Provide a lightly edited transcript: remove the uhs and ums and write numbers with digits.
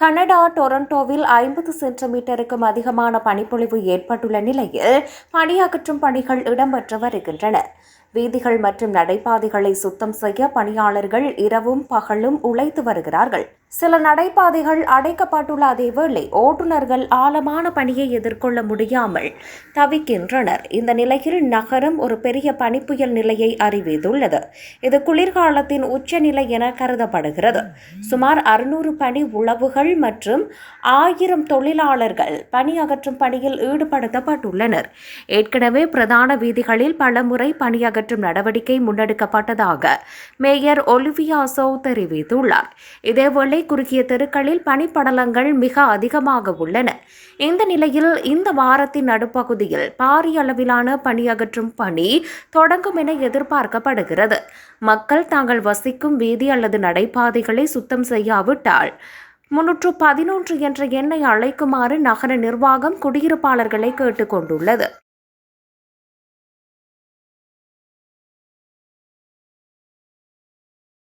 Canada டொரண்டோவில் 50 சென்டிமீட்டருக்கும் அதிகமான பனிப்பொழிவு ஏற்பட்டுள்ள நிலையில் பனி அகற்றும் பணிகள் இடம்பெற்று வருகின்றன. வீதிகள் மற்றும் நடைபாதைகளை சுத்தம் செய்ய பணியாளர்கள் இரவும் பகலும் உழைத்து வருகிறார்கள். சில நடைபாதைகள் அடைக்கப்பட்டுள்ள அதேவேளை ஓட்டுநர்கள் ஆழமான பனியை எதிர்கொள்ள முடியாமல் தவிக்கின்றனர். இந்த நிலையில் நகரம் ஒரு பெரிய பனிப்புயல் நிலையை அறிவித்துள்ளது. இது குளிர்காலத்தின் உச்சநிலை என கருதப்படுகிறது. சுமார் 600 பனி உளவுகள் மற்றும் 1000 தொழிலாளர்கள் பனி அகற்றும் பணியில் ஈடுபடுத்தப்பட்டுள்ளனர். ஏற்கனவே பிரதான வீதிகளில் பலமுறை பனி அகற்றும் நடவடிக்கை முன்னெடுக்கப்பட்டதாக மேயர் ஒலிவியா சோ தெரிவித்துள்ளார். இதேவேளை குறுகிய தெருக்களில் பனிப்படலங்கள் மிக அதிகமாக உள்ளன. இந்த நிலையில் இந்த வாரத்தின் நடுப்பகுதியில் பாரிய அளவிலான பனி அகற்றும் பணி தொடங்கும் என எதிர்பார்க்கப்படுகிறது. மக்கள் தாங்கள் வசிக்கும் வீதி அல்லது நடைபாதைகளை சுத்தம் செய்யாவிட்டால் 311 என்ற எண்ணை அழைக்குமாறு நகர நிர்வாகம் குடியிருப்பாளர்களை கேட்டுக் கொண்டுள்ளது.